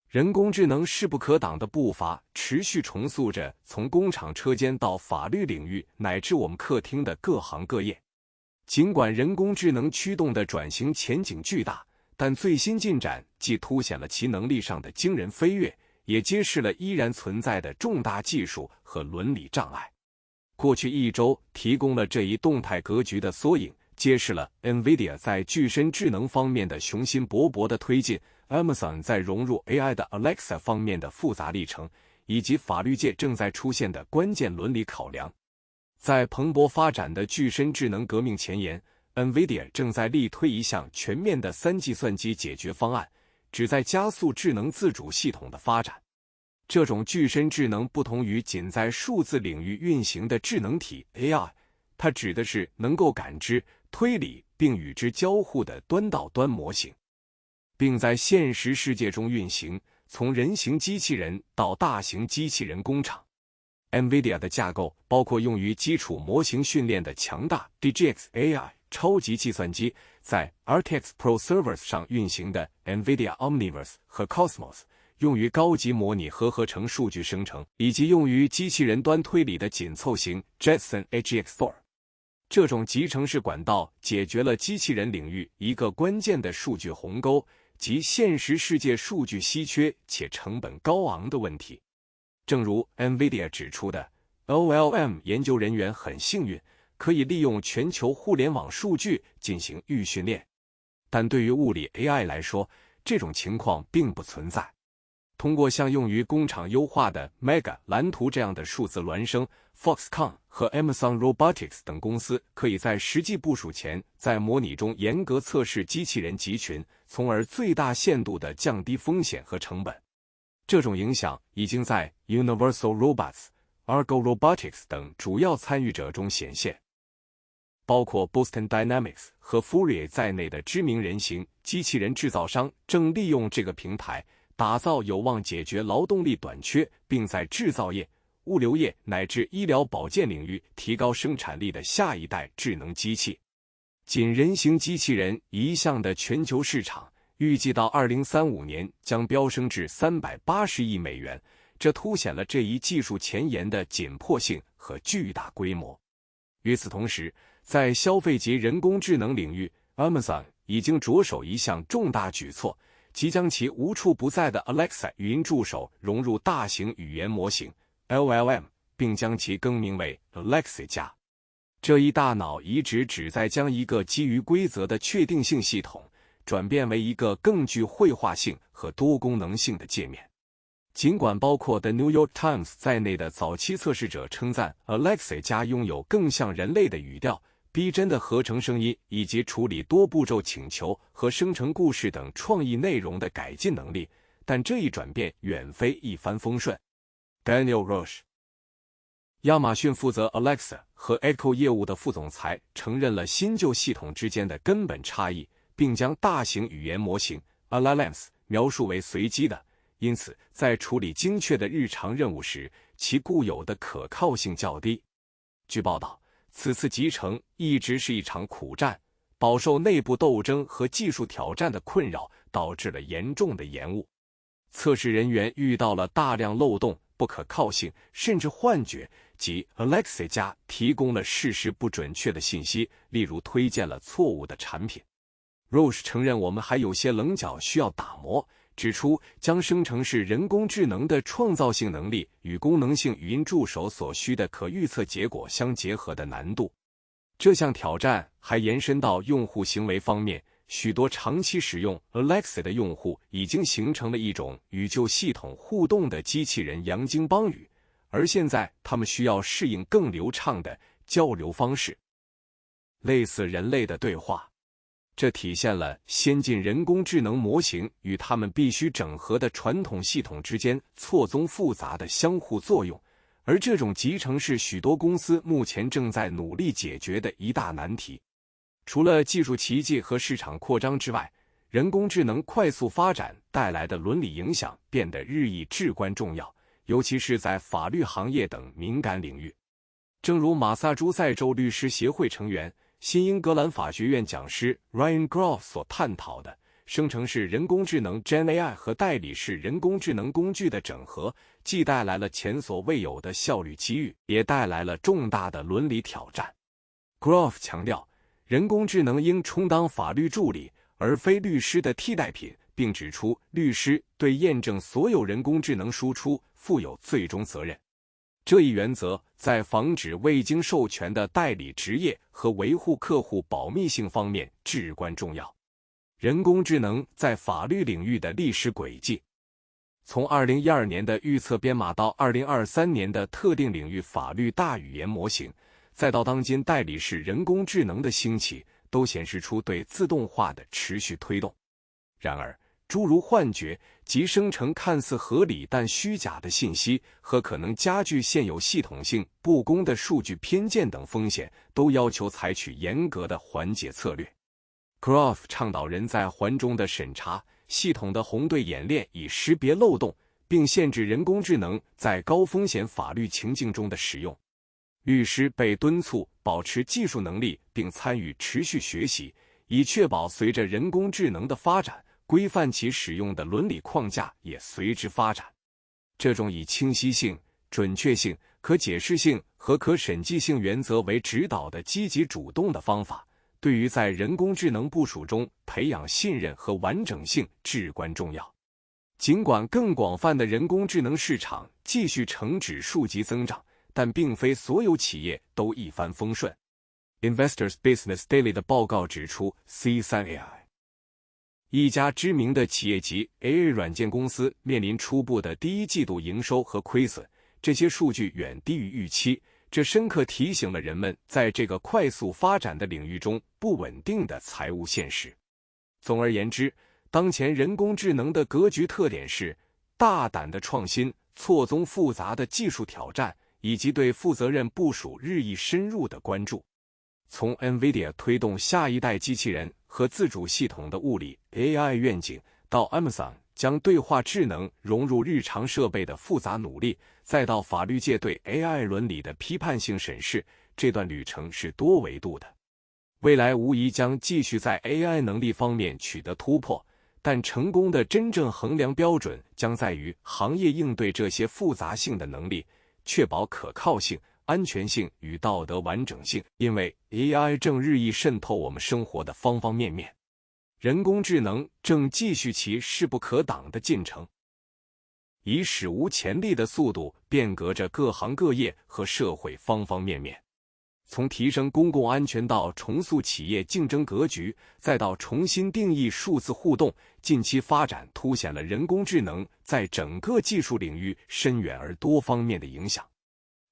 人工智能势不可挡的步伐持续重塑着从工厂车间到法律领域乃至我们客厅的各行各业。尽管人工智能驱动的转型前景巨大，但最新进展既凸显了其能力上的惊人飞跃，也揭示了依然存在的重大技术和伦理障碍。过去一周提供了这一动态格局的缩影，揭示了 NVIDIA 在具身智能方面的雄心勃勃的推进， Amazon 在融入 AI 的 Alexa 方面的复杂历程，以及法律界正在出现的关键伦理考量。在蓬勃发展的具身智能革命前沿， NVIDIA 正在力推一项全面的3计算机解决方案，旨在加速智能自主系统的发展。这种具身智能不同于仅在数字领域运行的智能体 AI， 它指的是能够感知、推理并与之交互的端到端模型，并在现实世界中运行，从人形机器人到大型机器人工厂。NVIDIA 的架构包括用于基础模型训练的强大 DGX AI 超级计算机，在 RTX Pro Servers 上运行的 NVIDIA Omniverse 和 Cosmos， 用于高级模拟和合成数据生成，以及用于机器人端推理的紧凑型 Jetson HX4。这种集成式管道解决了机器人领域一个关键的数据鸿沟，即现实世界数据稀缺且成本高昂的问题。正如 NVIDIA 指出的， OLM 研究人员很幸运，可以利用全球互联网数据进行预训练。但对于物理 AI 来说，这种情况并不存在。通过像用于工厂优化的 Mega 蓝图这样的数字孪生， Foxconn 和 Amazon Robotics 等公司可以在实际部署前在模拟中严格测试机器人集群，从而最大限度地降低风险和成本。这种影响已经在 Universal Robots、Argo Robotics 等主要参与者中显现。包括 Boston Dynamics 和 Fourier 在内的知名人形机器人制造商正利用这个平台，打造有望解决劳动力短缺，并在制造业、物流业乃至医疗保健领域提高生产力的下一代智能机器。仅人形机器人一项的全球市场预计到2035年将飙升至380亿美元，这凸显了这一技术前沿的紧迫性和巨大规模。与此同时，在消费级人工智能领域， Amazon 已经着手一项重大举措，即将其无处不在的 Alexa 语音助手融入大型语言模型 LLM， 并将其更名为 Alexa 加。这一大脑移植旨在将一个基于规则的确定性系统转变为一个更具绘画性和多功能性的界面。尽管包括 The New York Times 在内的早期测试者称赞 Alexa 加拥有更像人类的语调、逼真的合成声音以及处理多步骤请求和生成故事等创意内容的改进能力，但这一转变远非一帆风顺。Daniel Roche， 亚马逊负责 Alexa 和 Echo 业务的副总裁，承认了新旧系统之间的根本差异，并将大型语言模型 LLMs 描述为随机的，因此在处理精确的日常任务时，其固有的可靠性较低。据报道，此次集成一直是一场苦战，饱受内部斗争和技术挑战的困扰，导致了严重的延误。测试人员遇到了大量漏洞、不可靠性，甚至幻觉，即 Alexa 加提供了事实不准确的信息，例如推荐了错误的产品。Roche 承认我们还有些棱角需要打磨，指出将生成式人工智能的创造性能力与功能性语音助手所需的可预测结果相结合的难度。这项挑战还延伸到用户行为方面，许多长期使用 Alexa 的用户已经形成了一种与旧系统互动的机器人洋泾浜语，而现在他们需要适应更流畅的交流方式，类似人类的对话。这体现了先进人工智能模型与它们必须整合的传统系统之间错综复杂的相互作用，而这种集成是许多公司目前正在努力解决的一大难题。除了技术奇迹和市场扩张之外，人工智能快速发展带来的伦理影响变得日益至关重要，尤其是在法律行业等敏感领域。正如马萨诸塞州律师协会成员、新英格兰法学院讲师 Ryan Groff 所探讨的，生成式人工智能 Gen AI 和代理式人工智能工具的整合，既带来了前所未有的效率机遇，也带来了重大的伦理挑战。Groff 强调，人工智能应充当法律助理，而非律师的替代品，并指出律师对验证所有人工智能输出负有最终责任。这一原则在防止未经授权的代理执业和维护客户保密性方面至关重要。人工智能在法律领域的历史轨迹，从2012年的预测编码到2023年的特定领域法律大语言模型，再到当今代理式人工智能的兴起，都显示出对自动化的持续推动。然而，诸如幻觉及生成看似合理但虚假的信息和可能加剧现有系统性不公的数据偏见等风险，都要求采取严格的缓解策略。Groff 倡导人在环中的审查，系统的红队演练以识别漏洞，并限制人工智能在高风险法律情境中的使用。律师被敦促保持技术能力并参与持续学习，以确保随着人工智能的发展，规范其使用的伦理框架也随之发展。这种以清晰性、准确性、可解释性和可审计性原则为指导的积极主动的方法，对于在人工智能部署中培养信任和完整性至关重要。尽管更广泛的人工智能市场继续呈指数级增长，但并非所有企业都一帆风顺。Investors Business Daily 的报告指出 ，C3AI 一家知名的企业级 AI 软件公司面临初步的第一季度营收和亏损，这些数据远低于预期，这深刻提醒了人们在这个快速发展的领域中不稳定的财务现实。总而言之，当前人工智能的格局特点是大胆的创新、错综复杂的技术挑战，以及对负责任部署日益深入的关注。从 NVIDIA 推动下一代机器人和自主系统的物理 AI 愿景，到 Amazon 将对话智能融入日常设备的复杂努力，再到法律界对 AI 伦理的批判性审视，这段旅程是多维度的。未来无疑将继续在 AI 能力方面取得突破，但成功的真正衡量标准将在于行业应对这些复杂性的能力，确保可靠性、安全性与道德完整性，因为 AI 正日益渗透我们生活的方方面面。人工智能正继续其势不可挡的进程，以史无前例的速度变革着各行各业和社会方方面面。从提升公共安全到重塑企业竞争格局，再到重新定义数字互动，近期发展凸显了人工智能在整个技术领域深远而多方面的影响。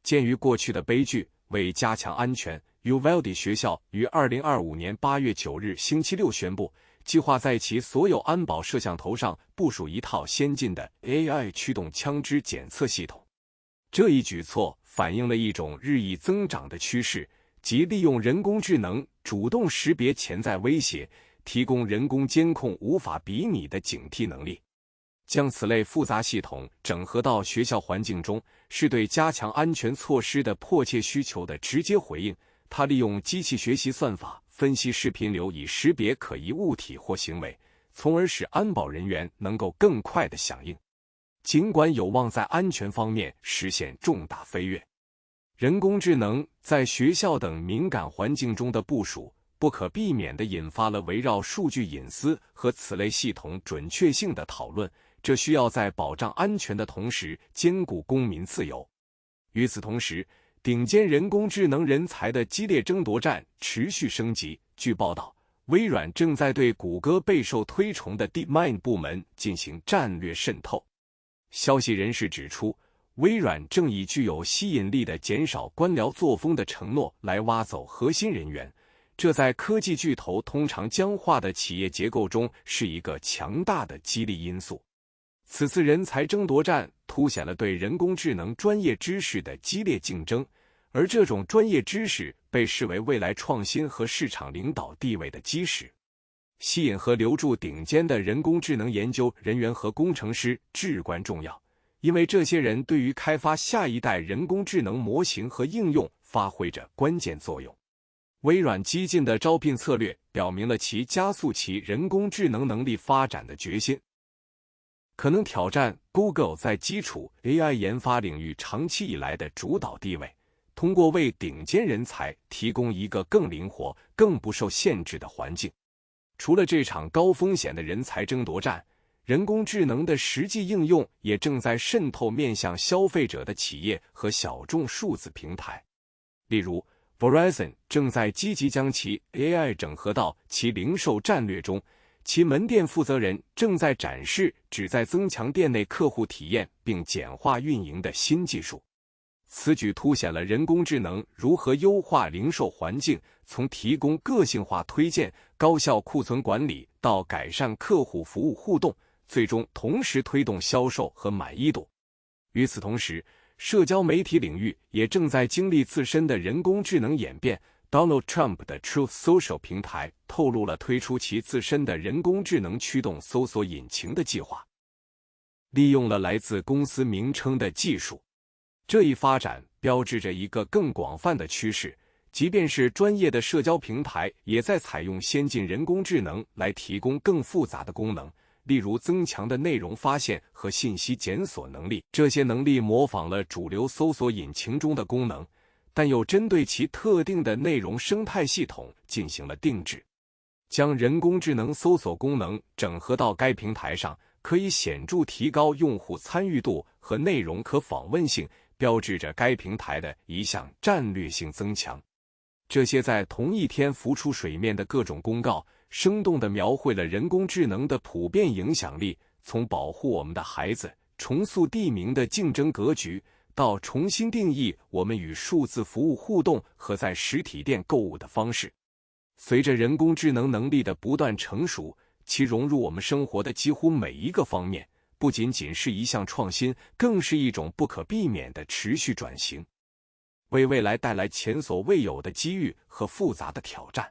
鉴于过去的悲剧，为加强安全 ，Uvalde 学校于2025年8月9日星期六宣布，计划在其所有安保摄像头上部署一套先进的 AI 驱动枪支检测系统。这一举措反映了一种日益增长的趋势，即利用人工智能主动识别潜在威胁，提供人工监控无法比拟的警惕能力。将此类复杂系统整合到学校环境中，是对加强安全措施的迫切需求的直接回应。它利用机器学习算法分析视频流，以识别可疑物体或行为，从而使安保人员能够更快地响应。尽管有望在安全方面实现重大飞跃，人工智能在学校等敏感环境中的部署，不可避免地引发了围绕数据隐私和此类系统准确性的讨论。这需要在保障安全的同时兼顾公民自由。与此同时，顶尖人工智能人才的激烈争夺战持续升级。据报道，微软正在对谷歌备受推崇的 DeepMind 部门进行战略渗透。消息人士指出，微软正以具有吸引力的减少官僚作风的承诺来挖走核心人员，这在科技巨头通常僵化的企业结构中是一个强大的激励因素。此次人才争夺战凸显了对人工智能专业知识的激烈竞争，而这种专业知识被视为未来创新和市场领导地位的基石。吸引和留住顶尖的人工智能研究人员和工程师至关重要，因为这些人对于开发下一代人工智能模型和应用发挥着关键作用。微软激进的招聘策略表明了其加速其人工智能能力发展的决心，可能挑战 Google 在基础 AI 研发领域长期以来的主导地位，通过为顶尖人才提供一个更灵活、更不受限制的环境。除了这场高风险的人才争夺战，人工智能的实际应用也正在渗透面向消费者的企业和小众数字平台。例如 Verizon 正在积极将其 AI 整合到其零售战略中，其门店负责人正在展示旨在增强店内客户体验并简化运营的新技术。此举凸显了人工智能如何优化零售环境，从提供个性化推荐、高效库存管理到改善客户服务互动，最终同时推动销售和满意度。与此同时，社交媒体领域也正在经历自身的人工智能演变。Donald Trump 的 Truth Social 平台透露了推出其自身的人工智能驱动搜索引擎的计划，利用了来自公司名称的技术。这一发展标志着一个更广泛的趋势，即便是专业的社交平台也在采用先进人工智能来提供更复杂的功能，例如增强的内容发现和信息检索能力。这些能力模仿了主流搜索引擎中的功能，但又针对其特定的内容生态系统进行了定制。将人工智能搜索功能整合到该平台上，可以显著提高用户参与度和内容可访问性，标志着该平台的一项战略性增强。这些在同一天浮出水面的各种公告，生动地描绘了人工智能的普遍影响力，从保护我们的孩子、重塑地名的竞争格局，到重新定义我们与数字服务互动和在实体店购物的方式。随着人工智能能力的不断成熟，其融入我们生活的几乎每一个方面，不仅仅是一项创新，更是一种不可避免的持续转型，为未来带来前所未有的机遇和复杂的挑战。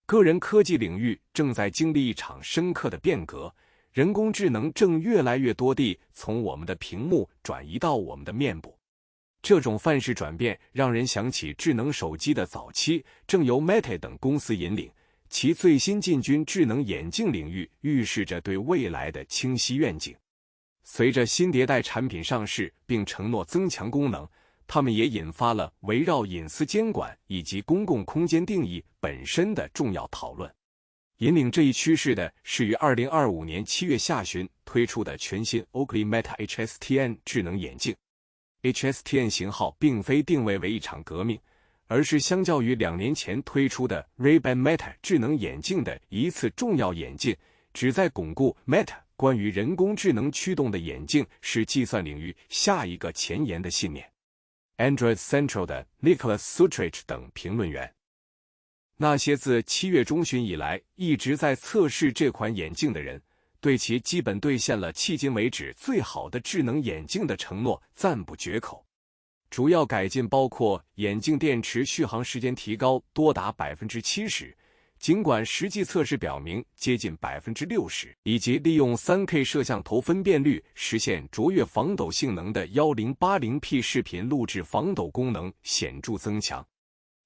个人科技领域正在经历一场深刻的变革，人工智能正越来越多地从我们的屏幕转移到我们的面部。这种范式转变让人想起智能手机的早期，正由 Meta 等公司引领，其最新进军智能眼镜领域，预示着对未来的清晰愿景。随着新迭代产品上市并承诺增强功能，它们也引发了围绕隐私监管以及公共空间定义本身的重要讨论。引领这一趋势的是于2025年7月下旬推出的全新 Oakley Meta HSTN 智能眼镜。HSTN 型号并非定位为一场革命，而是相较于2年前推出的 Ray-Ban Meta 智能眼镜的一次重要演进，旨在巩固 Meta 关于人工智能驱动的眼镜是计算领域下一个前沿的信念。Android Central 的 Nicholas Sutrich 等评论员，那些自7月中旬以来一直在测试这款眼镜的人，对其基本兑现了迄今为止最好的智能眼镜的承诺赞不绝口。主要改进包括眼镜电池续航时间提高多达 70%， 尽管实际测试表明接近 60%， 以及利用 3K 摄像头分辨率实现卓越防抖性能的 1080p 视频录制防抖功能显著增强。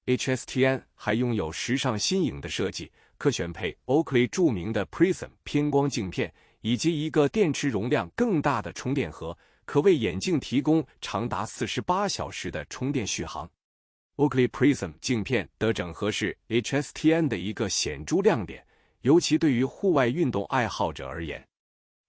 HSTN 还拥有时尚新颖的设计，可选配 Oakley 著名的 Prism 偏光镜片，以及一个电池容量更大的充电盒，可为眼镜提供长达48小时的充电续航。Oakley Prism 镜片的整合是 HSTN 的一个显著亮点，尤其对于户外运动爱好者而言。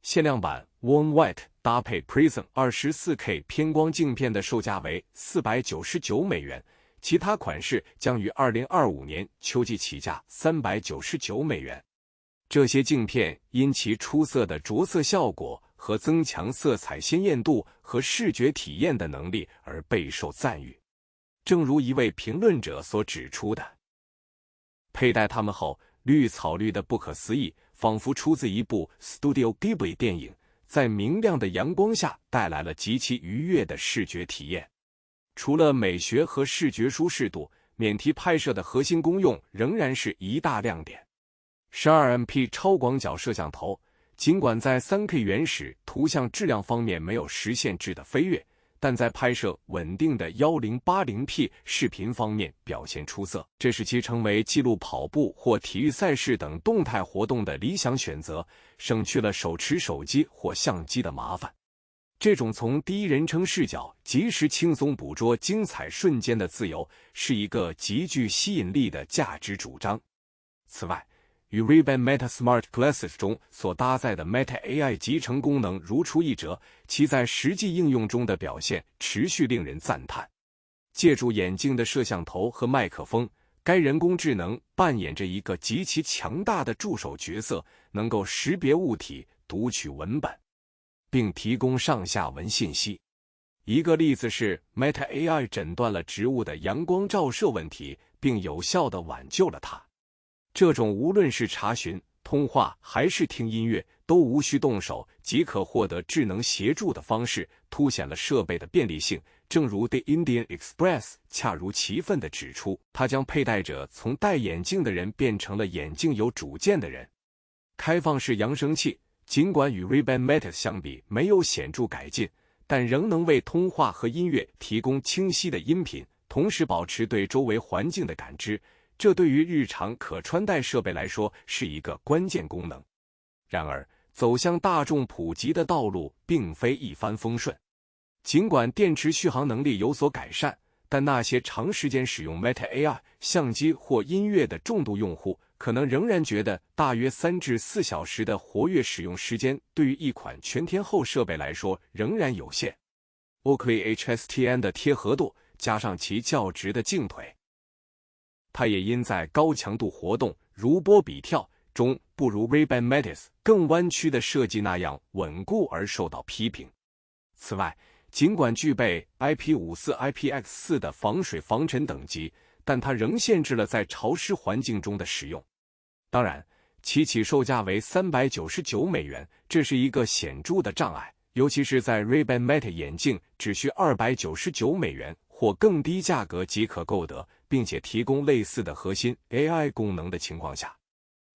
限量版 Warm White 搭配 Prism 24K 偏光镜片的售价为$499，其他款式将于2025年秋季起价$399。这些镜片因其出色的着色效果和增强色彩鲜艳度和视觉体验的能力而备受赞誉。正如一位评论者所指出的，佩戴它们后，绿草绿的不可思议，仿佛出自一部 Studio Ghibli 电影，在明亮的阳光下带来了极其愉悦的视觉体验。除了美学和视觉舒适度，免提拍摄的核心功用仍然是一大亮点。12MP 超广角摄像头，尽管在 3K 原始图像质量方面没有实现质的飞跃，但在拍摄稳定的 1080p 视频方面表现出色，这使其成为记录跑步或体育赛事等动态活动的理想选择，省去了手持手机或相机的麻烦。这种从第一人称视角及时轻松捕捉精彩瞬间的自由，是一个极具吸引力的价值主张。此外，与 Ray-Ban Meta Smart Glasses 中所搭载的 Meta AI 集成功能如出一辙，其在实际应用中的表现持续令人赞叹。借助眼镜的摄像头和麦克风，该人工智能扮演着一个极其强大的助手角色，能够识别物体、读取文本，并提供上下文信息。一个例子是 Meta AI 诊断了植物的阳光照射问题，并有效地挽救了它。这种无论是查询、通话还是听音乐，都无需动手即可获得智能协助的方式，凸显了设备的便利性。正如 The Indian Express 恰如其分地指出，它将佩戴者从戴眼镜的人变成了眼镜有主见的人。开放式扬声器尽管与 Ray-Ban Meta 相比没有显著改进，但仍能为通话和音乐提供清晰的音频，同时保持对周围环境的感知。这对于日常可穿戴设备来说是一个关键功能。然而，走向大众普及的道路并非一帆风顺。尽管电池续航能力有所改善，但那些长时间使用 Meta AI 相机或音乐的重度用户，可能仍然觉得大约3至4小时的活跃使用时间对于一款全天候设备来说仍然有限。Oakley HSTN 的贴合度加上其较直的镜腿，它也因在高强度活动如波比跳中不如 Ray-Ban Meta 更弯曲的设计那样稳固而受到批评。此外，尽管具备 IP54、IPX4 的防水防尘等级，但它仍限制了在潮湿环境中的使用。当然，其起售价为$399，这是一个显著的障碍，尤其是在 Ray-Ban Meta 眼镜只需$299或更低价格即可购得，并且提供类似的核心 AI 功能的情况下。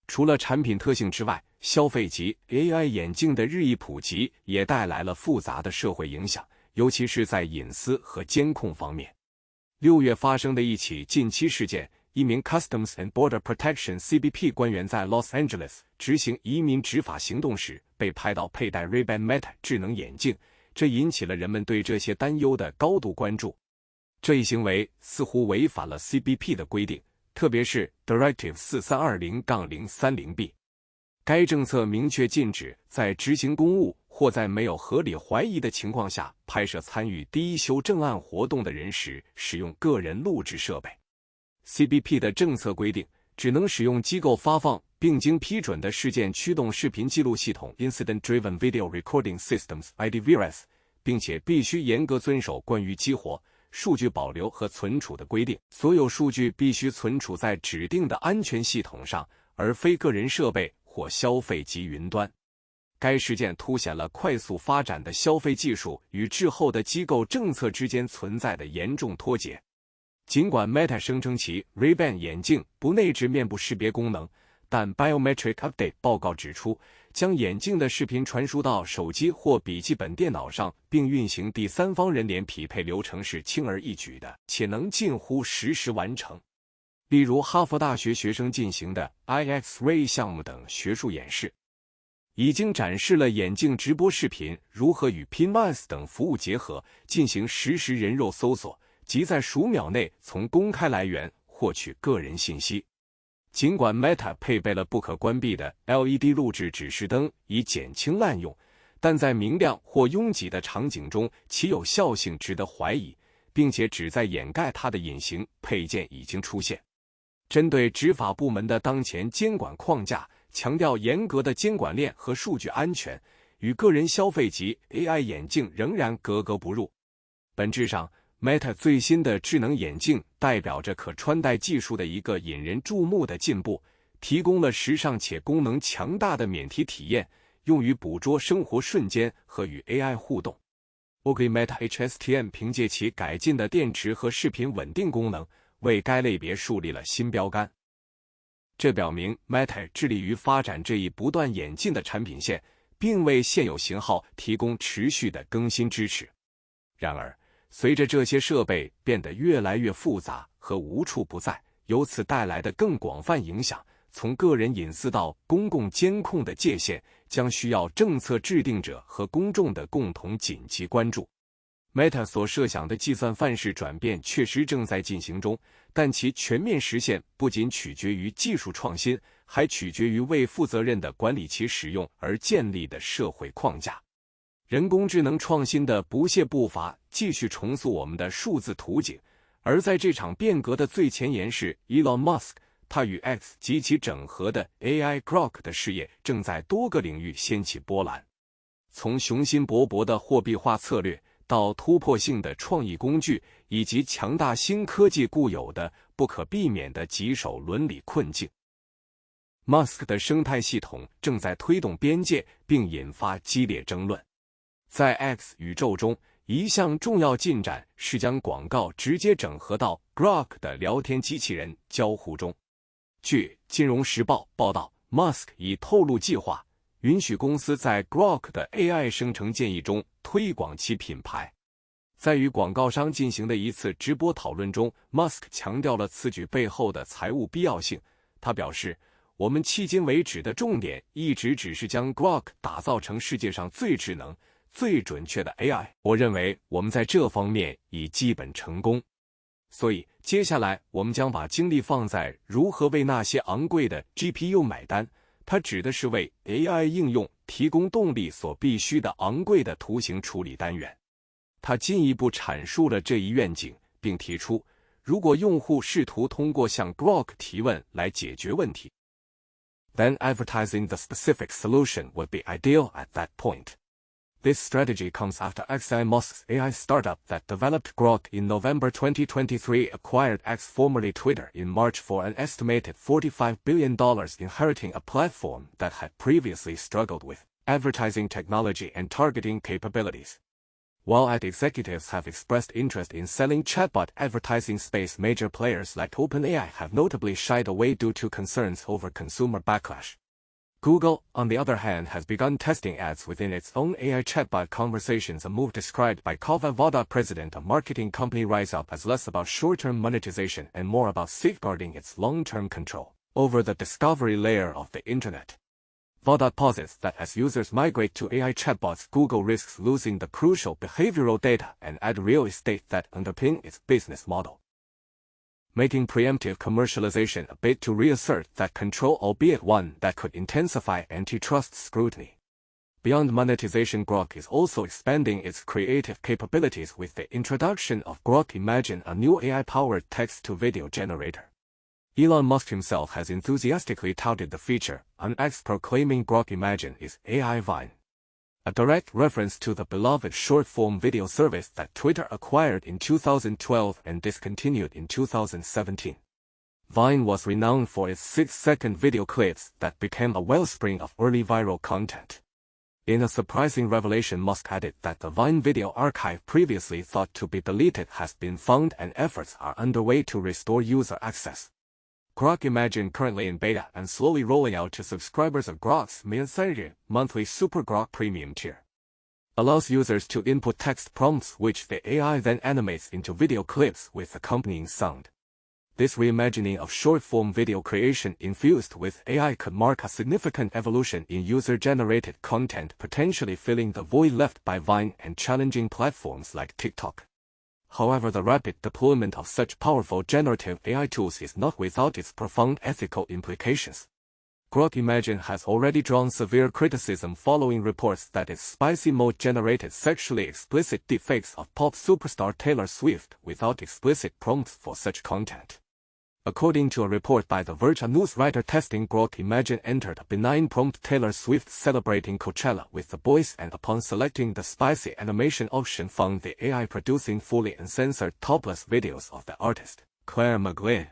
除了产品特性之外，消费级 AI 眼镜的日益普及也带来了复杂的社会影响，尤其是在隐私和监控方面。6月发生的一起近期事件，一名 Customs and Border Protection CBP 官员在 Los Angeles 执行移民执法行动时被拍到佩戴 Ray-Ban Meta 智能眼镜，这引起了人们对这些担忧的高度关注。这一行为似乎违反了 CBP 的规定，特别是 Directive 4320-030B。该政策明确禁止在执行公务或在没有合理怀疑的情况下拍摄参与第一修正案活动的人时使用个人录制设备。CBP 的政策规定，只能使用机构发放并经批准的事件驱动视频记录系统 Incident Driven Video Recording Systems (IDVRS), 并且必须严格遵守关于激活、数据保留和存储的规定。所有数据必须存储在指定的安全系统上，而非个人设备或消费级云端。该事件凸显了快速发展的消费技术与滞后的机构政策之间存在的严重脱节。尽管 Meta 声称其 Ray-Ban 眼镜不内置面部识别功能，但 Biometric Update 报告指出，将眼镜的视频传输到手机或笔记本电脑上，并运行第三方人脸匹配流程是轻而易举的，且能近乎实时完成。例如，哈佛大学学生进行的 iX-Ray 项目等学术演示，已经展示了眼镜直播视频如何与 Pinmas 等服务结合，进行实时人肉搜索，即在数秒内从公开来源获取个人信息。尽管 Meta 配备了不可关闭的 LED 录制指示灯以减轻滥用，但在明亮或拥挤的场景中，其有效性值得怀疑，并且旨在掩盖它的隐形配件已经出现。针对执法部门的当前监管框架，强调严格的监管链和数据安全，与个人消费级 AI 眼镜仍然格格不入。本质上， Meta 最新的智能眼镜代表着可穿戴技术的一个引人注目的进步，提供了时尚且功能强大的免提体验，用于捕捉生活瞬间和与 AI 互动。Oakley Meta HSTN 凭借其改进的电池和视频稳定功能，为该类别树立了新标杆。这表明 Meta 致力于发展这一不断演进的产品线，并为现有型号提供持续的更新支持。然而，随着这些设备变得越来越复杂和无处不在，由此带来的更广泛影响，从个人隐私到公共监控的界限，将需要政策制定者和公众的共同紧急关注。Meta 所设想的计算范式转变确实正在进行中，但其全面实现不仅取决于技术创新，还取决于为负责任地管理其使用而建立的社会框架。人工智能创新的不懈步伐继续重塑我们的数字图景，而在这场变革的最前沿是 Elon Musk， 他与 X 及其整合的 AI Grok 的事业正在多个领域掀起波澜。从雄心勃勃的货币化策略到突破性的创意工具，以及强大新科技固有的不可避免的棘手伦理困境。Musk 的生态系统正在推动边界，并引发激烈争论。在 X 宇宙中，一项重要进展是将广告直接整合到 Grok 的聊天机器人交互中。据《金融时报》报道 ，Musk 已透露计划，允许公司在 Grok 的 AI 生成建议中推广其品牌。在与广告商进行的一次直播讨论中 ，Musk 强调了此举背后的财务必要性。他表示，我们迄今为止的重点一直只是将 Grok 打造成世界上最智能、最准确的 AI。我认为我们在这方面已基本成功。所以，接下来我们将把精力放在如何为那些昂贵的 GPU 买单。它指的是为 AI 应用提供动力所必须的昂贵的图形处理单元。他进一步阐述了这一愿景，并提出，如果用户试图通过向 Grok 提问来解决问题， then advertising the specific solution would be ideal at that point. This strategy comes after Elon Musk's AI startup that developed Grok in November 2023 acquired X, formerly Twitter, in March for an estimated $45 billion, inheriting a platform that had previously struggled with advertising technology and targeting capabilities. While ad executives have expressed interest in selling chatbot advertising space, major players like OpenAI have notably shied away due to concerns over consumer backlash. Google, on the other hand, has begun testing ads within its own AI chatbot conversations, a move described by Voda president of marketing company RiseUp as less about short-term monetization and more about safeguarding its long-term control over the discovery layer of the internet. Voda posits that as users migrate to AI chatbots, Google risks losing the crucial behavioral data and ad real estate that underpin its business model, making preemptive commercialization a bid to reassert that control, albeit one that could intensify antitrust scrutiny. Beyond monetization, Grok is also expanding its creative capabilities with the introduction of Grok Imagine, a new AI-powered text-to-video generator. Elon Musk himself has enthusiastically touted the feature, on X, proclaiming Grok Imagine is AI Vine, a direct reference to the beloved short-form video service that Twitter acquired in 2012 and discontinued in 2017. Vine was renowned for its 6-second video clips that became a wellspring of early viral content. In a surprising revelation, Musk added that the Vine video archive previously thought to be deleted has been found and efforts are underway to restore user access. Grok Imagine, currently in beta and slowly rolling out to subscribers of Grok's monthly Super Grok Premium tier, allows users to input text prompts which the AI then animates into video clips with accompanying sound. This reimagining of short-form video creation infused with AI could mark a significant evolution in user-generated content, potentially filling the void left by Vine and challenging platforms like TikTok. However, the rapid deployment of such powerful generative AI tools is not without its profound ethical implications. Grok Imagine has already drawn severe criticism following reports that its spicy mode generated sexually explicit deepfakes of pop superstar Taylor Swift without explicit prompts for such content. According to a report by The Verge, a news writer testing Grok Imagine entered a benign prompt Taylor Swift celebrating Coachella with the boys, and upon selecting the spicy animation option found the AI producing fully uncensored topless videos of the artist. Claire McGlynn,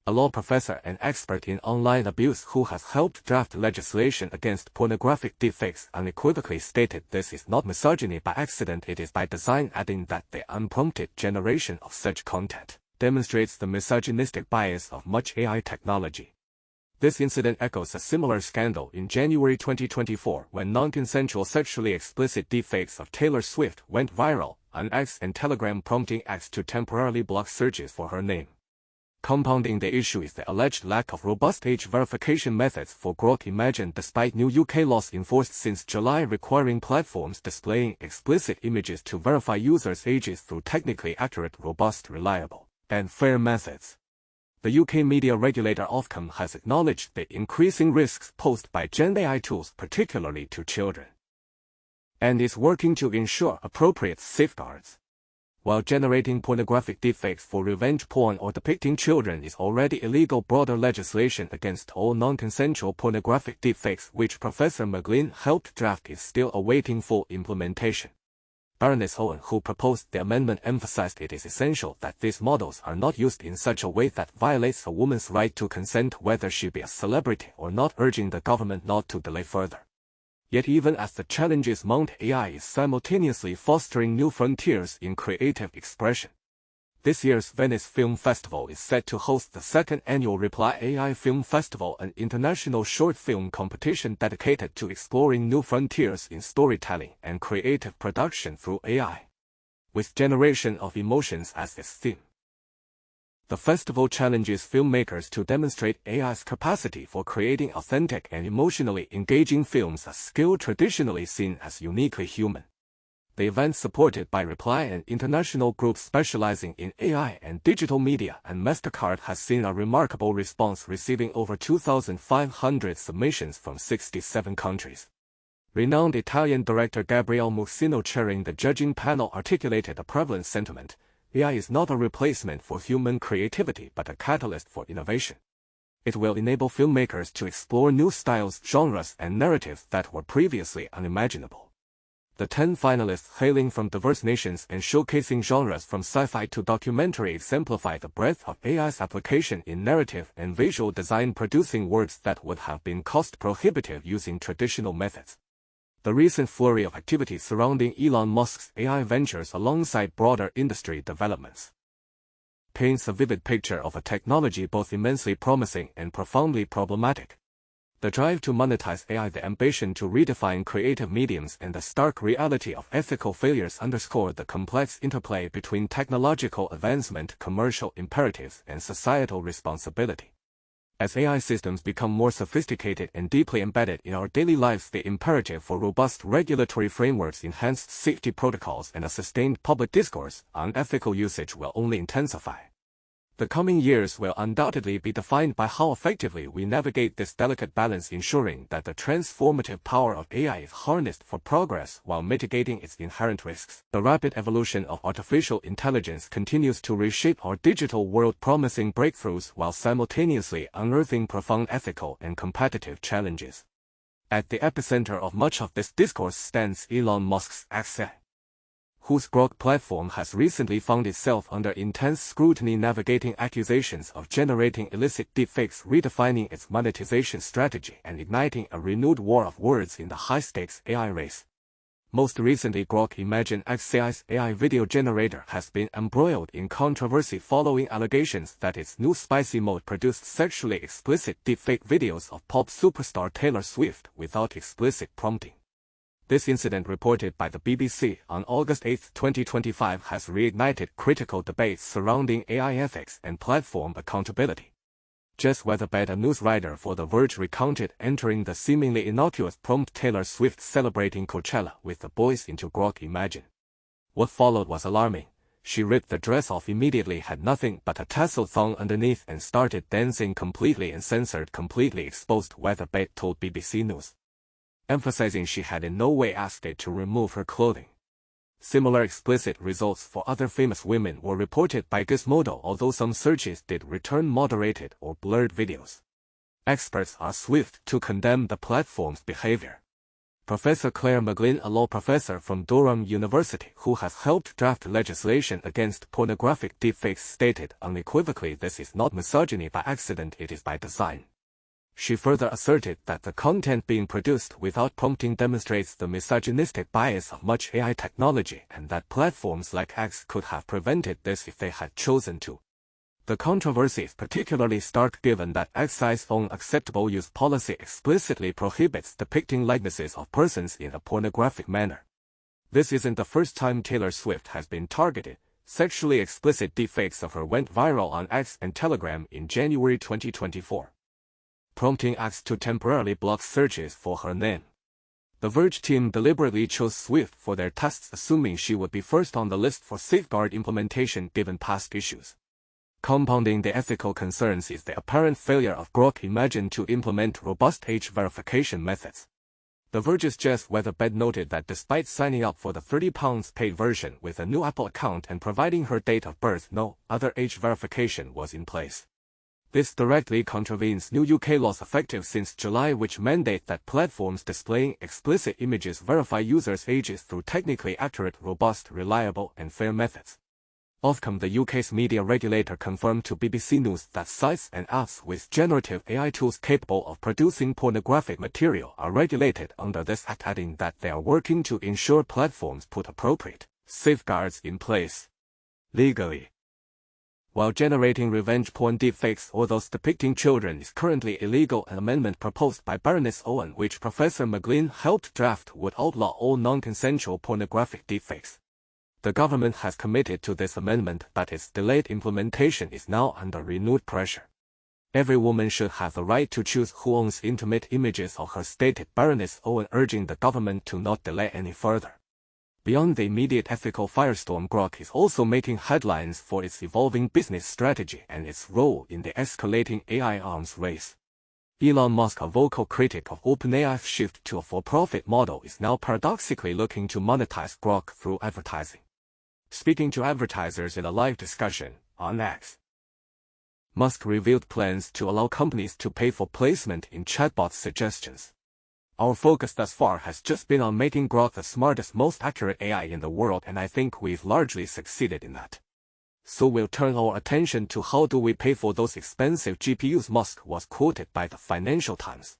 a law professor and expert in online abuse who has helped draft legislation against pornographic deepfakes, unequivocally stated this is not misogyny by accident, it is by design, adding that the unprompted generation of such content demonstrates the misogynistic bias of much AI technology. This incident echoes a similar scandal in January 2024 when non-consensual sexually explicit deepfakes of Taylor Swift went viral on X and Telegram, prompting X to temporarily block searches for her name. Compounding the issue is the alleged lack of robust age verification methods for Grok Imagine, despite new UK laws enforced since July requiring platforms displaying explicit images to verify users' ages through technically accurate, robust, reliable, and fair methods. The UK media regulator Ofcom has acknowledged the increasing risks posed by Gen AI tools, particularly to children, and is working to ensure appropriate safeguards. While generating pornographic deepfakes for revenge porn or depicting children is already illegal, broader legislation against all non-consensual pornographic deepfakes, which Professor McGlynn helped draft, is still awaiting full implementation. Baroness Owen, who proposed the amendment, emphasized it is essential that these models are not used in such a way that violates a woman's right to consent, whether she be a celebrity or not, urging the government not to delay further. Yet even as the challenges mount, AI is simultaneously fostering new frontiers in creative expression. This year's Venice Film Festival is set to host the second annual Reply AI Film Festival, an international short film competition dedicated to exploring new frontiers in storytelling and creative production through AI, with generation of emotions as its theme. The festival challenges filmmakers to demonstrate AI's capacity for creating authentic and emotionally engaging films, a skill traditionally seen as uniquely human. The event, supported by Reply, an international group specializing in AI and digital media, and MasterCard, has seen a remarkable response, receiving over 2,500 submissions from 67 countries. Renowned Italian director Gabriele Mussino, chairing the judging panel, articulated a prevalent sentiment: AI is not a replacement for human creativity but a catalyst for innovation. It will enable filmmakers to explore new styles, genres, and narratives that were previously unimaginable. The 10 finalists, hailing from diverse nations and showcasing genres from sci-fi to documentary, exemplify the breadth of AI's application in narrative and visual design, producing works that would have been cost-prohibitive using traditional methods. The recent flurry of activity surrounding Elon Musk's AI ventures, alongside broader industry developments, paints a vivid picture of a technology both immensely promising and profoundly problematic. The drive to monetize AI, the ambition to redefine creative mediums, and the stark reality of ethical failures underscore the complex interplay between technological advancement, commercial imperatives, and societal responsibility. As AI systems become more sophisticated and deeply embedded in our daily lives, the imperative for robust regulatory frameworks, enhanced safety protocols, and a sustained public discourse on ethical usage will only intensify. The coming years will undoubtedly be defined by how effectively we navigate this delicate balance, ensuring that the transformative power of AI is harnessed for progress while mitigating its inherent risks. The rapid evolution of artificial intelligence continues to reshape our digital world, promising breakthroughs while simultaneously unearthing profound ethical and competitive challenges. At the epicenter of much of this discourse stands Elon Musk's X, whose Grok platform has recently found itself under intense scrutiny, navigating accusations of generating illicit deepfakes, redefining its monetization strategy, and igniting a renewed war of words in the high-stakes AI race. Most recently, Grok Imagine XAI's AI video generator has been embroiled in controversy following allegations that its new spicy mode produced sexually explicit deepfake videos of pop superstar Taylor Swift without explicit prompting. This incident, reported by the BBC on August 8, 2025, has reignited critical debates surrounding AI ethics and platform accountability. Jess Weatherbed, a news writer for The Verge, recounted entering the seemingly innocuous prompt Taylor Swift celebrating Coachella with the boys into Grok Imagine. What followed was alarming. She ripped the dress off immediately, had nothing but a tassel thong underneath, and started dancing completely uncensored, completely exposed, Weatherbed told BBC News, emphasizing she had in no way asked it to remove her clothing. Similar explicit results for other famous women were reported by Gizmodo, although some searches did return moderated or blurred videos. Experts are swift to condemn the platform's behavior. Professor Claire McGlynn, a law professor from Durham University who has helped draft legislation against pornographic deepfakes, stated unequivocally, "This is not misogyny by accident, it is by design." She further asserted that the content being produced without prompting demonstrates the misogynistic bias of much AI technology, and that platforms like X could have prevented this if they had chosen to. The controversy is particularly stark given that XAI's own acceptable use policy explicitly prohibits depicting likenesses of persons in a pornographic manner. This isn't the first time Taylor Swift has been targeted. Sexually explicit deepfakes of her went viral on X and Telegram in January 2024, prompting X to temporarily block searches for her name. The Verge team deliberately chose Swift for their tests, assuming she would be first on the list for safeguard implementation given past issues. Compounding the ethical concerns is the apparent failure of Grok Imagine to implement robust age verification methods. The Verge's Jess Weatherbed noted that despite signing up for the £30 paid version with a new Apple account and providing her date of birth, no other age verification was in place. This directly contravenes new UK laws effective since July, which mandate that platforms displaying explicit images verify users' ages through technically accurate, robust, reliable, and fair methods. Ofcom, the UK's media regulator, confirmed to BBC News that sites and apps with generative AI tools capable of producing pornographic material are regulated under this act, adding that they are working to ensure platforms put appropriate safeguards in place legally. While generating revenge porn deepfakes or those depicting children is currently illegal, an amendment proposed by Baroness Owen, which Professor McGlynn helped draft, would outlaw all non-consensual pornographic deepfakes. The government has committed to this amendment, but its delayed implementation is now under renewed pressure. Every woman should have the right to choose who owns intimate images of her, stated Baroness Owen, urging the government to not delay any further. Beyond the immediate ethical firestorm, Grok is also making headlines for its evolving business strategy and its role in the escalating AI arms race. Elon Musk, a vocal critic of OpenAI's shift to a for-profit model, is now paradoxically looking to monetize Grok through advertising. Speaking to advertisers in a live discussion on X, Musk revealed plans to allow companies to pay for placement in chatbot suggestions. Our focus thus far has just been on making Grok the smartest, most accurate AI in the world, and I think we've largely succeeded in that. So we'll turn our attention to how do we pay for those expensive GPUs, Musk was quoted by the Financial Times.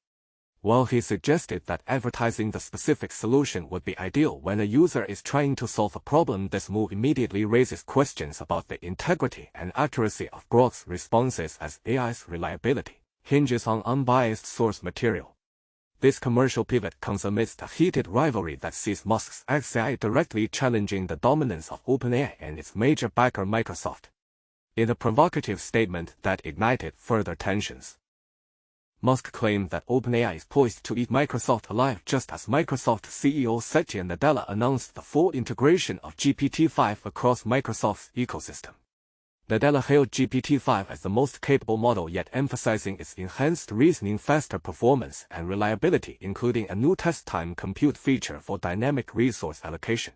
While he suggested that advertising the specific solution would be ideal when a user is trying to solve a problem, this move immediately raises questions about the integrity and accuracy of Grok's responses, as AI's reliability hinges on unbiased source material. This commercial pivot comes amidst a heated rivalry that sees Musk's XAI directly challenging the dominance of OpenAI and its major backer Microsoft. In a provocative statement that ignited further tensions, Musk claimed that OpenAI is poised to eat Microsoft alive, just as Microsoft CEO Satya Nadella announced the full integration of GPT-5 across Microsoft's ecosystem. Nadella hailed GPT-5 as the most capable model, yet emphasizing its enhanced reasoning, faster performance, and reliability, including a new test-time compute feature for dynamic resource allocation.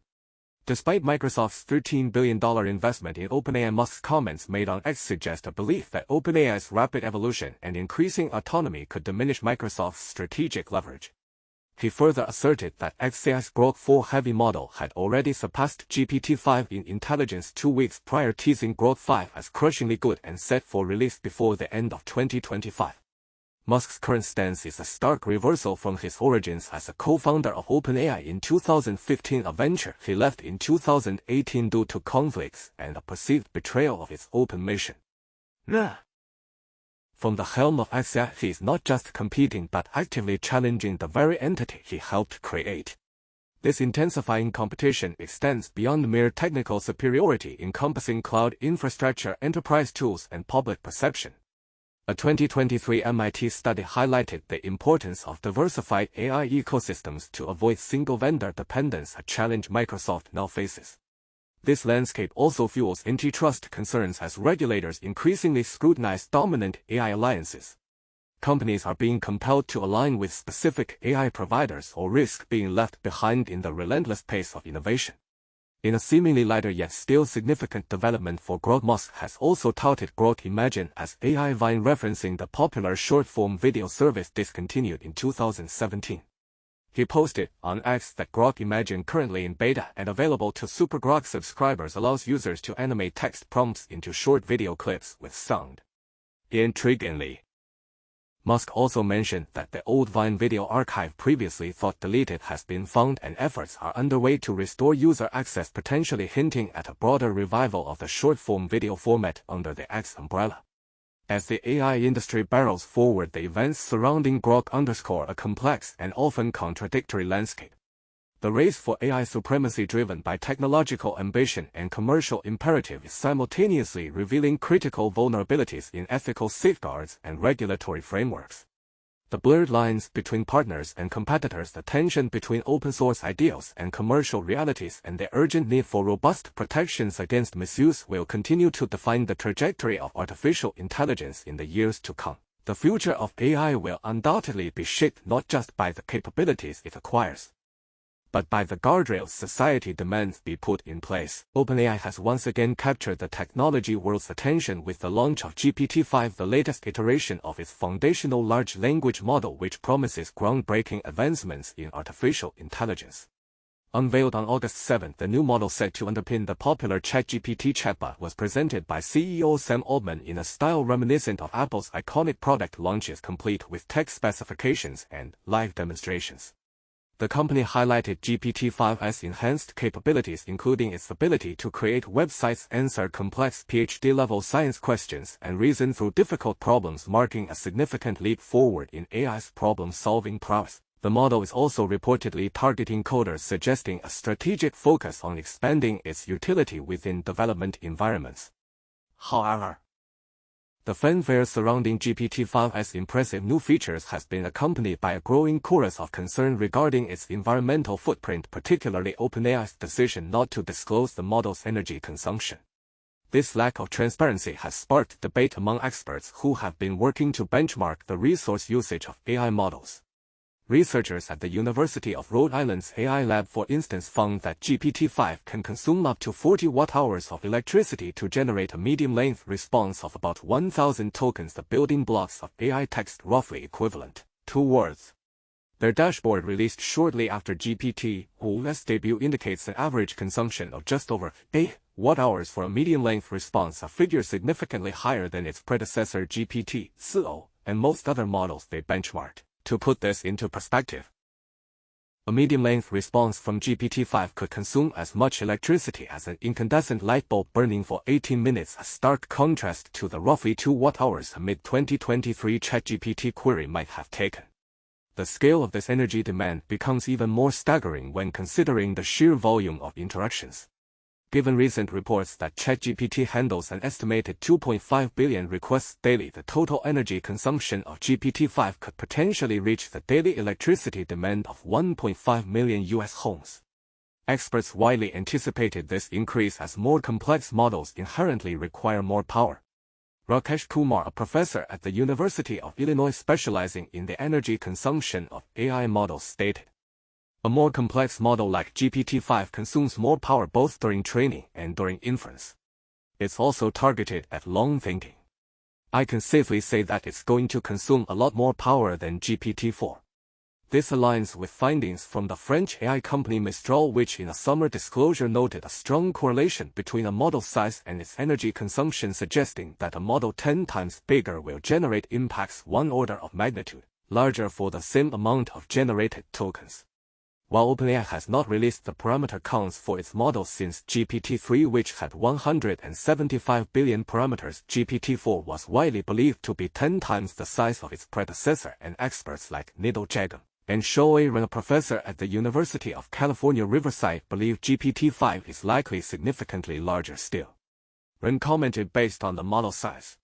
Despite Microsoft's $13 billion investment in OpenAI, Musk's comments made on X suggest a belief that OpenAI's rapid evolution and increasing autonomy could diminish Microsoft's strategic leverage. He further asserted that XAI's Grok 4 Heavy model had already surpassed GPT-5 in intelligence 2 weeks prior, teasing Grok 5 as crushingly good and set for release before the end of 2025. Musk's current stance is a stark reversal from his origins as a co-founder of OpenAI in 2015, a venture he left in 2018 due to conflicts and a perceived betrayal of its open mission. From the helm of XAI, he is not just competing but actively challenging the very entity he helped create. This intensifying competition extends beyond mere technical superiority, encompassing cloud infrastructure, enterprise tools, and public perception. A 2023 MIT study highlighted the importance of diversified AI ecosystems to avoid single-vendor dependence, a challenge Microsoft now faces. This landscape also fuels antitrust concerns as regulators increasingly scrutinize dominant AI alliances. Companies are being compelled to align with specific AI providers or risk being left behind in the relentless pace of innovation. In a seemingly lighter yet still significant development for Grok, Musk has also touted Grok Imagine as AI Vine, referencing the popular short-form video service discontinued in 2017. He posted on X that Grok Imagine, currently in beta and available to Super Grok subscribers, allows users to animate text prompts into short video clips with sound. Intriguingly, Musk also mentioned that the old Vine video archive previously thought deleted has been found and efforts are underway to restore user access, potentially hinting at a broader revival of the short-form video format under the X umbrella. As the AI industry barrels forward, the events surrounding Grok underscore a complex and often contradictory landscape. The race for AI supremacy, driven by technological ambition and commercial imperative, is simultaneously revealing critical vulnerabilities in ethical safeguards and regulatory frameworks. The blurred lines between partners and competitors, the tension between open-source ideals and commercial realities, and the urgent need for robust protections against misuse will continue to define the trajectory of artificial intelligence in the years to come. The future of AI will undoubtedly be shaped not just by the capabilities it acquires, but by the guardrails society demands be put in place. OpenAI has once again captured the technology world's attention with the launch of GPT-5, the latest iteration of its foundational large language model, which promises groundbreaking advancements in artificial intelligence. Unveiled on August 7, the new model set to underpin the popular ChatGPT chatbot was presented by CEO Sam Altman in a style reminiscent of Apple's iconic product launches, complete with text specifications and live demonstrations. The company highlighted GPT-5's enhanced capabilities, including its ability to create websites, answer complex PhD-level science questions, and reason through difficult problems, marking a significant leap forward in AI's problem-solving prowess. The model is also reportedly targeting coders, suggesting a strategic focus on expanding its utility within development environments. However, the fanfare surrounding GPT-5's impressive new features has been accompanied by a growing chorus of concern regarding its environmental footprint, particularly OpenAI's decision not to disclose the model's energy consumption. This lack of transparency has sparked debate among experts who have been working to benchmark the resource usage of AI models. Researchers at the University of Rhode Island's AI lab, for instance, found that GPT-5 can consume up to 40 watt-hours of electricity to generate a medium-length response of about 1,000 tokens, the building blocks of AI text roughly equivalent to words. Their dashboard, released shortly after GPT-5's debut, indicates an average consumption of just over 8 watt-hours for a medium-length response, a figure significantly higher than its predecessor GPT-4 and most other models they benchmarked. To put this into perspective, a medium-length response from GPT-5 could consume as much electricity as an incandescent light bulb burning for 18 minutes, a stark contrast to the roughly 2 watt-hours a mid-2023 ChatGPT query might have taken. The scale of this energy demand becomes even more staggering when considering the sheer volume of interactions. Given recent reports that ChatGPT handles an estimated 2.5 billion requests daily, the total energy consumption of GPT-5 could potentially reach the daily electricity demand of 1.5 million US homes. Experts widely anticipated this increase as more complex models inherently require more power. Rakesh Kumar, a professor at the University of Illinois specializing in the energy consumption of AI models, stated, "A more complex model like GPT-5 consumes more power both during training and during inference. It's also targeted at long thinking. I can safely say that it's going to consume a lot more power than GPT-4. This aligns with findings from the French AI company Mistral, which in a summer disclosure noted a strong correlation between a model size and its energy consumption, suggesting that a model 10 times bigger will generate impacts 1 order of magnitude larger for the same amount of generated tokens." While OpenAI has not released the parameter counts for its models since GPT-3, which had 175 billion parameters, GPT-4 was widely believed to be 10 times the size of its predecessor, and experts like Nidal Jagam and Shoei Ren, a professor at the University of California, Riverside, believe GPT-5 is likely significantly larger still. Ren commented, "Based on the model size,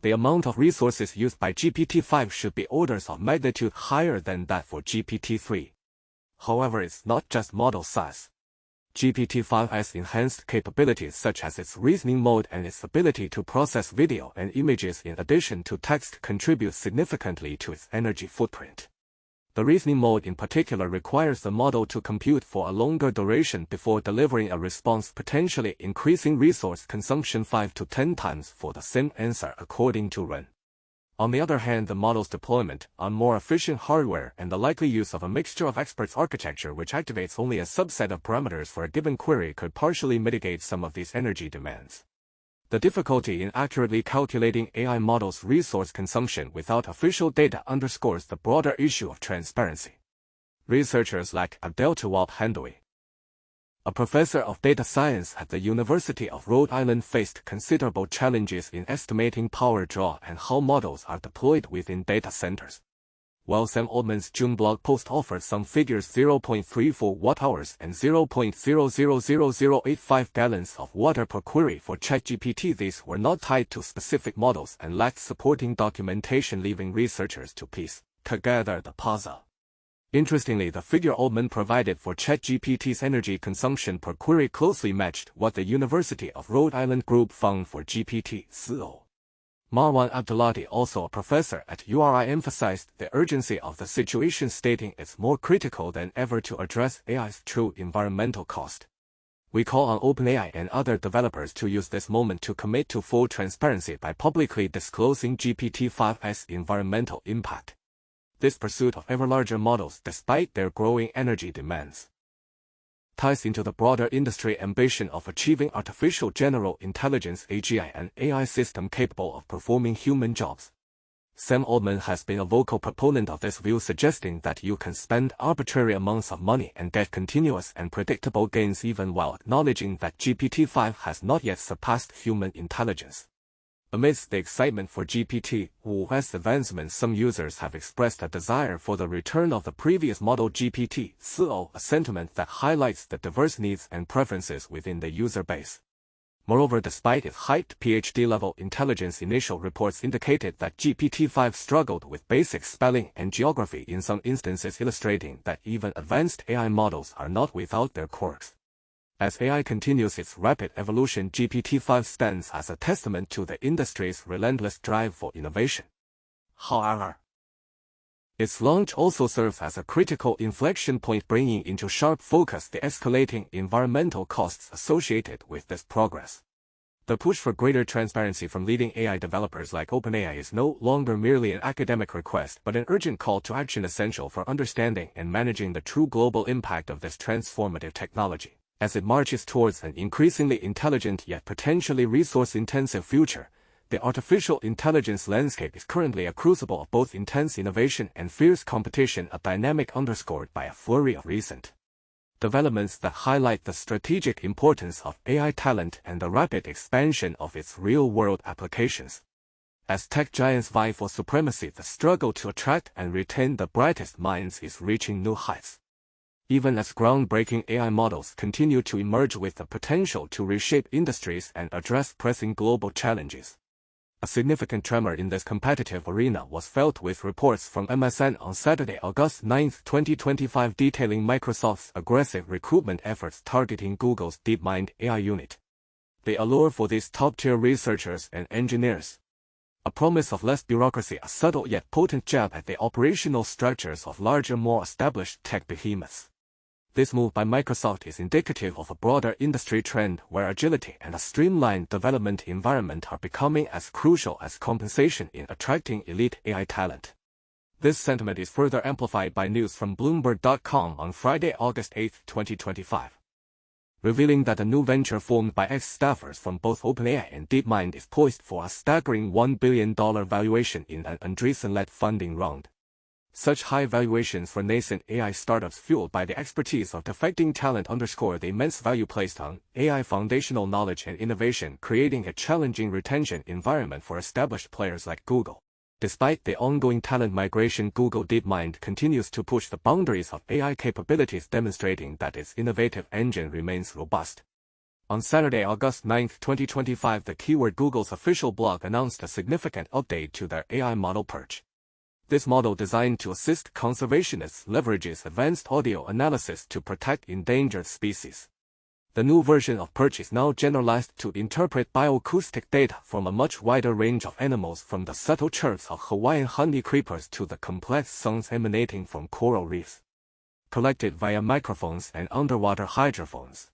the amount of resources used by GPT-5 should be orders of magnitude higher than that for GPT-3. However, it's not just model size. GPT-5's enhanced capabilities, such as its reasoning mode and its ability to process video and images in addition to text, contribute significantly to its energy footprint. The reasoning mode in particular requires the model to compute for a longer duration before delivering a response, potentially increasing resource consumption 5 to 10 times for the same answer, according to Ren. On the other hand, the model's deployment on more efficient hardware and the likely use of a mixture of experts architecture which activates only a subset of parameters for a given query could partially mitigate some of these energy demands. The difficulty in accurately calculating AI models' resource consumption without official data underscores the broader issue of transparency. Researchers like Abdeltawab Handoui, a professor of data science at the University of Rhode Island, faced considerable challenges in estimating power draw and how models are deployed within data centers. While Sam Altman's June blog post offered some figures 0.34 watt-hours and 0.000085 gallons of water per query for ChatGPT, these were not tied to specific models and lacked supporting documentation, leaving researchers to piece together the puzzle. Interestingly, the figure Altman provided for ChatGPT's energy consumption per query closely matched what the University of Rhode Island group found for GPT-4o. Marwan Abdullati, also a professor at URI, emphasized the urgency of the situation, stating it's more critical than ever to address AI's true environmental cost. We call on OpenAI and other developers to use this moment to commit to full transparency by publicly disclosing GPT-5's environmental impact. This pursuit of ever larger models, despite their growing energy demands, ties into the broader industry ambition of achieving artificial general intelligence (AGI), an AI system capable of performing human jobs. Sam Altman has been a vocal proponent of this view, suggesting that you can spend arbitrary amounts of money and get continuous and predictable gains, even while acknowledging that GPT-5 has not yet surpassed human intelligence. Amidst the excitement for GPT-4's advancement, some users have expressed a desire for the return of the previous model GPT-4o, a sentiment that highlights the diverse needs and preferences within the user base. Moreover, despite its hyped PhD-level intelligence, initial reports indicated that GPT-5 struggled with basic spelling and geography in some instances, illustrating that even advanced AI models are not without their quirks. As AI continues its rapid evolution, GPT-5 stands as a testament to the industry's relentless drive for innovation. However, its launch also serves as a critical inflection point, bringing into sharp focus the escalating environmental costs associated with this progress. The push for greater transparency from leading AI developers like OpenAI is no longer merely an academic request, but an urgent call to action essential for understanding and managing the true global impact of this transformative technology. As it marches towards an increasingly intelligent yet potentially resource-intensive future, the artificial intelligence landscape is currently a crucible of both intense innovation and fierce competition, a dynamic underscored by a flurry of recent developments that highlight the strategic importance of AI talent and the rapid expansion of its real-world applications. As tech giants vie for supremacy, the struggle to attract and retain the brightest minds is reaching new heights. Even as groundbreaking AI models continue to emerge with the potential to reshape industries and address pressing global challenges, a significant tremor in this competitive arena was felt with reports from MSN on Saturday, August 9, 2025, detailing Microsoft's aggressive recruitment efforts targeting Google's DeepMind AI unit. The allure for these top-tier researchers and engineers, a promise of less bureaucracy, a subtle yet potent jab at the operational structures of larger, more established tech behemoths. This move by Microsoft is indicative of a broader industry trend where agility and a streamlined development environment are becoming as crucial as compensation in attracting elite AI talent. This sentiment is further amplified by news from Bloomberg.com on Friday, August 8, 2025, revealing that a new venture formed by ex-staffers from both OpenAI and DeepMind is poised for a staggering $1 billion valuation in an Andreessen-led funding round. Such high valuations for nascent AI startups fueled by the expertise of defecting talent underscore the immense value placed on AI foundational knowledge and innovation, creating a challenging retention environment for established players like Google. Despite the ongoing talent migration, Google DeepMind continues to push the boundaries of AI capabilities, demonstrating that its innovative engine remains robust. On Saturday, August 9, 2025, the keyword Google's official blog announced a significant update to their AI model Perch. This model, designed to assist conservationists, leverages advanced audio analysis to protect endangered species. The new version of Perch is now generalized to interpret bioacoustic data from a much wider range of animals, from the subtle chirps of Hawaiian honey creepers to the complex sounds emanating from coral reefs, collected via microphones and underwater hydrophones.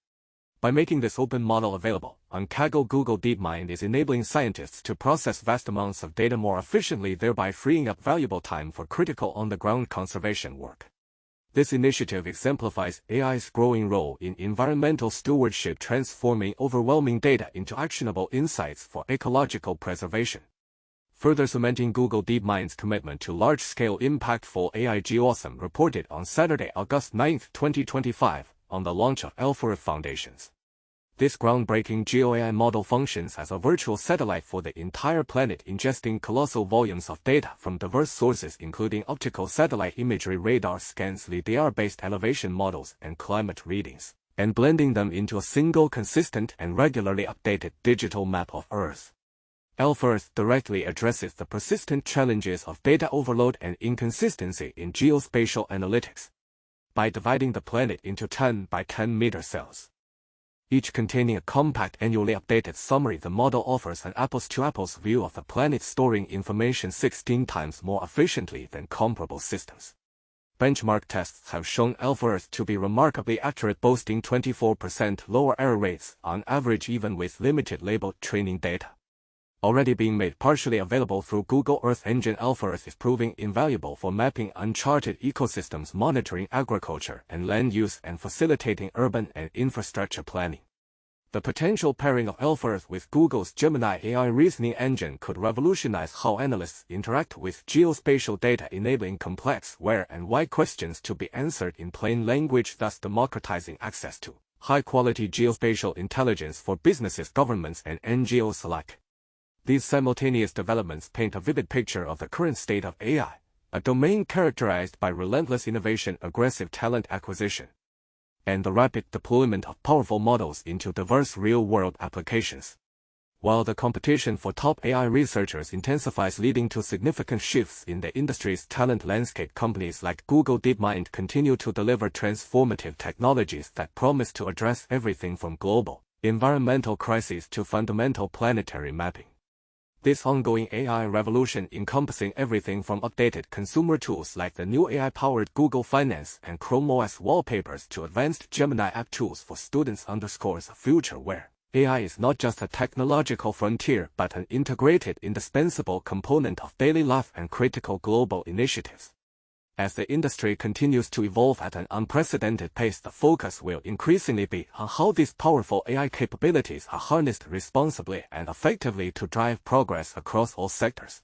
By making this open model available on Kaggle, Google DeepMind is enabling scientists to process vast amounts of data more efficiently, thereby freeing up valuable time for critical on-the-ground conservation work. This initiative exemplifies AI's growing role in environmental stewardship, transforming overwhelming data into actionable insights for ecological preservation, further cementing Google DeepMind's commitment to large-scale impactful AI. GeoAwesome reported on Saturday, August 9, 2025, on the launch of Alpha Foundations. This groundbreaking GeoAI model functions as a virtual satellite for the entire planet, ingesting colossal volumes of data from diverse sources including optical satellite imagery, radar scans, LiDAR-based elevation models, and climate readings, and blending them into a single, consistent, and regularly updated digital map of Earth. Alpha directly addresses the persistent challenges of data overload and inconsistency in geospatial analytics by dividing the planet into 10 by 10 meter cells, each containing a compact, annually updated summary. The model offers an apples-to-apples view of the planet, storing information 16 times more efficiently than comparable systems. Benchmark tests have shown Alpha to be remarkably accurate, boasting 24% lower error rates on average, even with limited labeled training data. Already being made partially available through Google Earth Engine, Alpha is proving invaluable for mapping uncharted ecosystems, monitoring agriculture and land use, and facilitating urban and infrastructure planning. The potential pairing of Alpha with Google's Gemini AI reasoning engine could revolutionize how analysts interact with geospatial data, enabling complex where and why questions to be answered in plain language, thus democratizing access to high-quality geospatial intelligence for businesses, governments, and NGOs alike. These simultaneous developments paint a vivid picture of the current state of AI, a domain characterized by relentless innovation, aggressive talent acquisition, and the rapid deployment of powerful models into diverse real-world applications. While the competition for top AI researchers intensifies, leading to significant shifts in the industry's talent landscape, companies like Google DeepMind continue to deliver transformative technologies that promise to address everything from global environmental crises to fundamental planetary mapping. This ongoing AI revolution, encompassing everything from updated consumer tools like the new AI-powered Google Finance and Chrome OS wallpapers to advanced Gemini app tools for students, underscores a future where AI is not just a technological frontier but an integrated, indispensable component of daily life and critical global initiatives. As the industry continues to evolve at an unprecedented pace, the focus will increasingly be on how these powerful AI capabilities are harnessed responsibly and effectively to drive progress across all sectors.